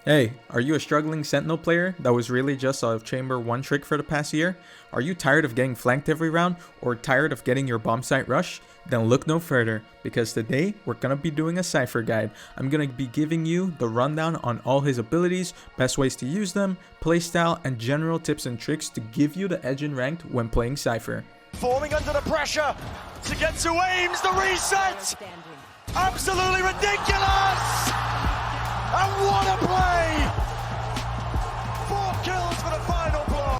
Hey, are you a struggling Sentinel player that was really just a chamber one trick for the past year? Are you tired of getting flanked every round or tired of getting your bomb site rush? Then look no further, because today we're gonna be doing a Cypher guide. I'm gonna be giving you the rundown on all his abilities, best ways to use them, playstyle, and general tips and tricks to give you the edge in ranked when playing Cypher. Forming under the pressure to get to aims, the reset! Absolutely ridiculous! And what a play! 4 kills for the final blow.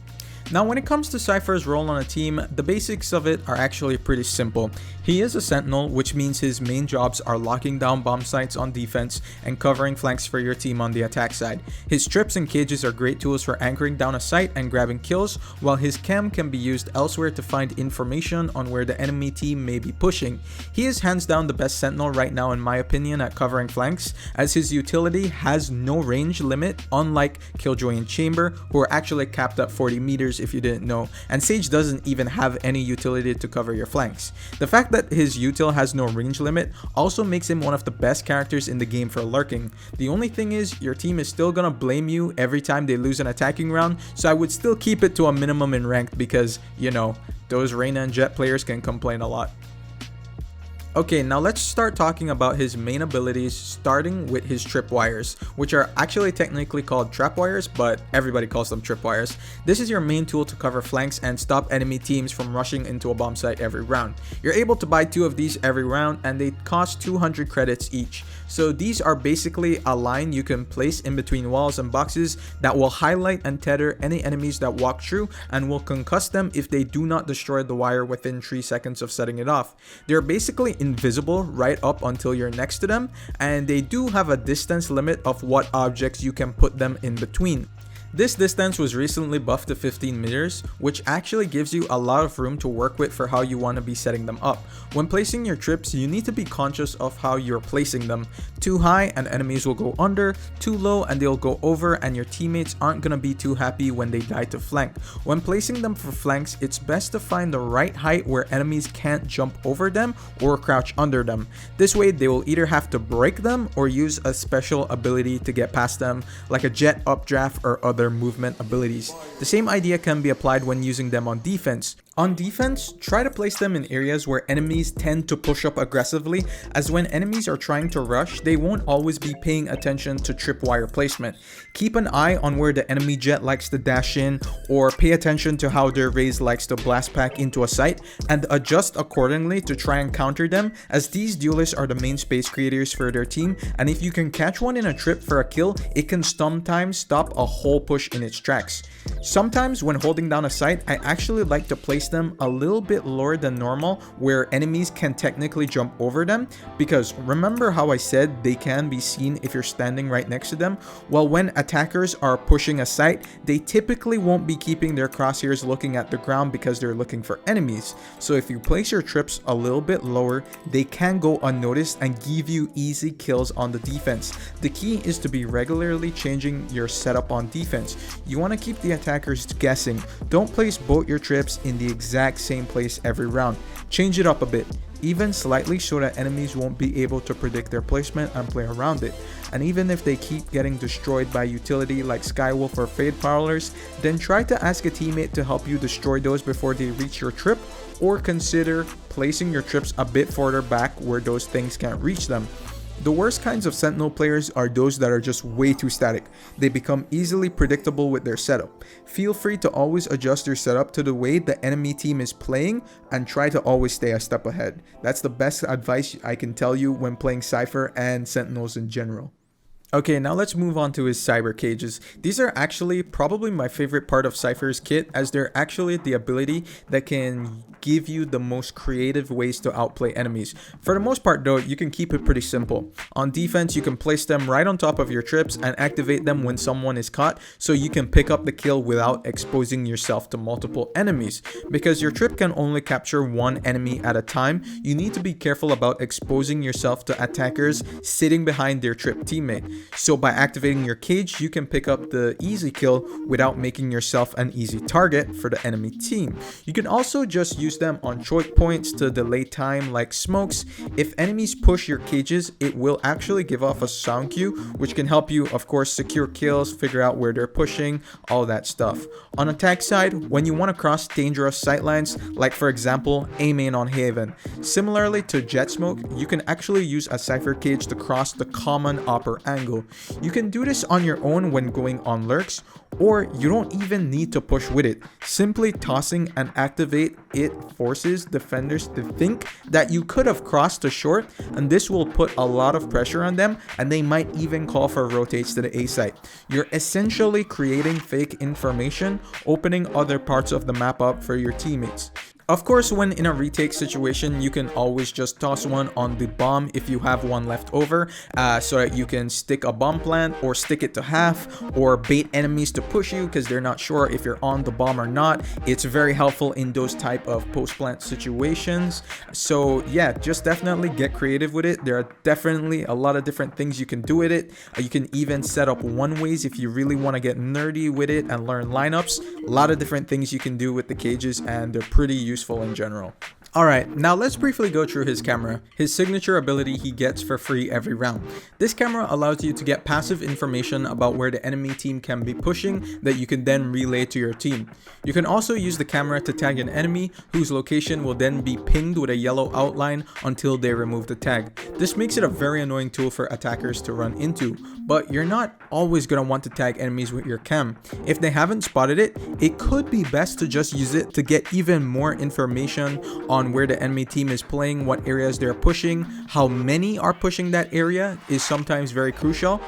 Now when it comes to Cypher's role on a team, the basics of it are actually pretty simple. He is a Sentinel, which means his main jobs are locking down bomb sites on defense and covering flanks for your team on the attack side. His trips and cages are great tools for anchoring down a site and grabbing kills, while his chem can be used elsewhere to find information on where the enemy team may be pushing. He is hands down the best Sentinel right now in my opinion at covering flanks, as his utility has no range limit, unlike Killjoy and Chamber, who are actually capped at 40 meters if you didn't know, and Sage doesn't even have any utility to cover your flanks. The fact that his util has no range limit also makes him one of the best characters in the game for lurking. The only thing is, your team is still gonna blame you every time they lose an attacking round, so I would still keep it to a minimum in ranked because, you know, those Reyna and Jett players can complain a lot. Okay, now let's start talking about his main abilities, starting with his tripwires, which are actually technically called trapwires, but everybody calls them tripwires. This is your main tool to cover flanks and stop enemy teams from rushing into a bomb site every round. You're able to buy 2 of these every round, and they cost 200 credits each. So these are basically a line you can place in between walls and boxes that will highlight and tether any enemies that walk through and will concuss them if they do not destroy the wire within 3 seconds of setting it off. They're basically invisible right up until you're next to them, and they do have a distance limit of what objects you can put them in between. This distance was recently buffed to 15 meters, which actually gives you a lot of room to work with for how you want to be setting them up. When placing your trips, you need to be conscious of how you're placing them. Too high and enemies will go under, too low and they'll go over, and your teammates aren't going to be too happy when they die to flank. When placing them for flanks, it's best to find the right height where enemies can't jump over them or crouch under them. This way they will either have to break them or use a special ability to get past them, like a Jett updraft or other movement abilities. The same idea can be applied when using them on defense. On defense, try to place them in areas where enemies tend to push up aggressively, as when enemies are trying to rush, they won't always be paying attention to tripwire placement. Keep an eye on where the enemy Jett likes to dash in, or pay attention to how their Raze likes to blast pack into a site, and adjust accordingly to try and counter them, as these duelists are the main space creators for their team, and if you can catch one in a trip for a kill, it can sometimes stop a whole push in its tracks. Sometimes when holding down a site, I actually like to place them a little bit lower than normal where enemies can technically jump over them, because remember how I said they can be seen if you're standing right next to them? Well, when attackers are pushing a site, they typically won't be keeping their crosshairs looking at the ground because they're looking for enemies. So if you place your trips a little bit lower, they can go unnoticed and give you easy kills on the defense. The key is to be regularly changing your setup on defense. You want to keep the attackers guessing. Don't place both your trips in the exact same place every round. Change it up a bit, even slightly, so that enemies won't be able to predict their placement and play around it. And even if they keep getting destroyed by utility like Skywolf or Fade Prowlers, then try to ask a teammate to help you destroy those before they reach your trip, or consider placing your trips a bit further back where those things can't reach them. The worst kinds of Sentinel players are those that are just way too static. They become easily predictable with their setup. Feel free to always adjust your setup to the way the enemy team is playing and try to always stay a step ahead. That's the best advice I can tell you when playing Cypher and Sentinels in general. Okay, now let's move on to his cyber cages. These are actually probably my favorite part of Cypher's kit, as they're actually the ability that can give you the most creative ways to outplay enemies. For the most part though, you can keep it pretty simple. On defense, you can place them right on top of your trips and activate them when someone is caught, so you can pick up the kill without exposing yourself to multiple enemies. Because your trip can only capture one enemy at a time, you need to be careful about exposing yourself to attackers sitting behind their trip teammate. So by activating your cage, you can pick up the easy kill without making yourself an easy target for the enemy team. You can also just use them on choke points to delay time like smokes. If enemies push your cages, it will actually give off a sound cue, which can help you, of course, secure kills, figure out where they're pushing, all that stuff. On attack side, when you want to cross dangerous sightlines, like for example, aiming on Haven. Similarly to Jet Smoke, you can actually use a Cypher cage to cross the common upper angle. You can do this on your own when going on lurks, or you don't even need to push with it. Simply tossing and activate it forces defenders to think that you could have crossed the short, and this will put a lot of pressure on them, and they might even call for rotates to the A site. You're essentially creating fake information, opening other parts of the map up for your teammates. Of course, when in a retake situation, you can always just toss one on the bomb if you have one left over, so that you can stick a bomb plant or stick it to half, or bait enemies to push you because they're not sure if you're on the bomb or not. It's very helpful in those type of post plant situations. So yeah, just definitely get creative with it. There are definitely a lot of different things you can do with it. You can even set up one ways if you really want to get nerdy with it and learn lineups. A lot of different things you can do with the cages, and they're pretty useful in general. Alright, now let's briefly go through his camera, his signature ability he gets for free every round. This camera allows you to get passive information about where the enemy team can be pushing that you can then relay to your team. You can also use the camera to tag an enemy whose location will then be pinged with a yellow outline until they remove the tag. This makes it a very annoying tool for attackers to run into, but you're not always going to want to tag enemies with your cam. If they haven't spotted it, it could be best to just use it to get even more information on where the enemy team is playing, what areas they're pushing, how many are pushing that area is sometimes very crucial.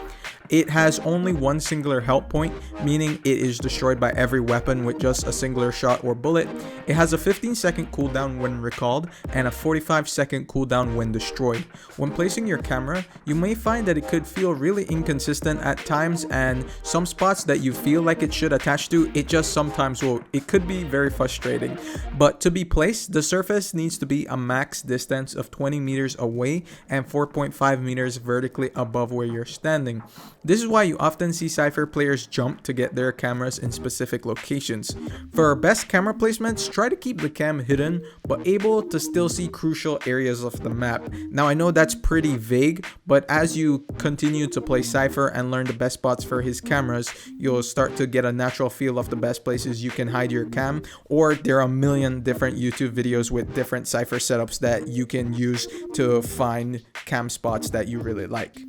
It has only one singular health point, meaning it is destroyed by every weapon with just a singular shot or bullet. It has a 15-second cooldown when recalled and a 45-second cooldown when destroyed. When placing your camera, you may find that it could feel really inconsistent at times, and some spots that you feel like it should attach to, it just sometimes won't. It could be very frustrating. But to be placed, the surface needs to be a max distance of 20 meters away and 4.5 meters vertically above where you're standing. This is why you often see Cypher players jump to get their cameras in specific locations. For our best camera placements, try to keep the cam hidden but able to still see crucial areas of the map. Now I know that's pretty vague, but as you continue to play Cypher and learn the best spots for his cameras, you'll start to get a natural feel of the best places you can hide your cam, or there are a million different YouTube videos with different Cypher setups that you can use to find cam spots that you really like.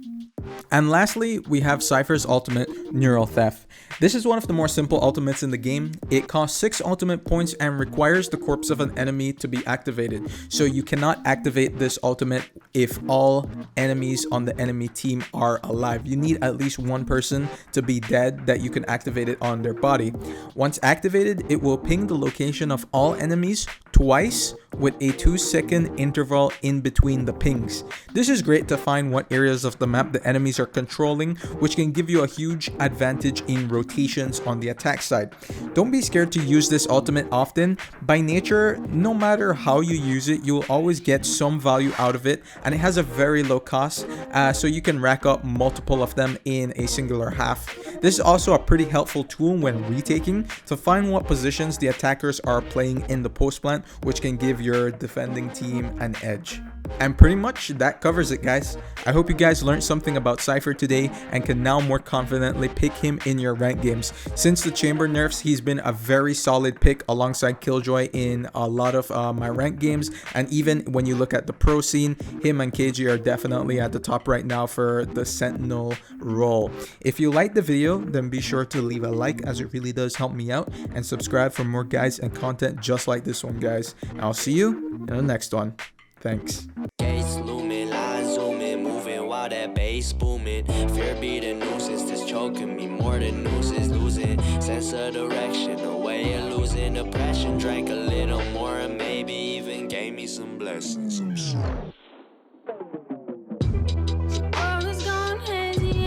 And lastly, we have Cypher's ultimate, Neural Theft. This is one of the more simple ultimates in the game. It costs 6 ultimate points and requires the corpse of an enemy to be activated. So you cannot activate this ultimate if all enemies on the enemy team are alive. You need at least one person to be dead that you can activate it on their body. Once activated, it will ping the location of all enemies twice with a 2-second interval in between the pings. This is great to find what areas of the map the enemies are controlling, which can give you a huge advantage in rotations on the attack side. Don't be scared to use this ultimate often. By nature, no matter how you use it, you'll always get some value out of it, and it has a very low cost, so you can rack up multiple of them in a singular half. This is also a pretty helpful tool when retaking to find what positions the attackers are playing in the post plant, which can give your defending team an edge. And pretty much that covers it, guys. I hope you guys learned something about Cypher today and can now more confidently pick him in your rank games. Since the chamber nerfs, he's been a very solid pick alongside Killjoy in a lot of my rank games, and even when you look at the pro scene, him and KG are definitely at the top right now for the Sentinel role. If you liked the video, then be sure to leave a like, as it really does help me out, and subscribe for more guides and content just like this one, guys. And I'll see you in the next one. Thanks. Gates looming, lines zooming, moving while that bass booming. Fear be the nuisance that's choking me more than nooses, losing sense of direction, a way of losing depression. Drank a little more and maybe even gave me some blessings.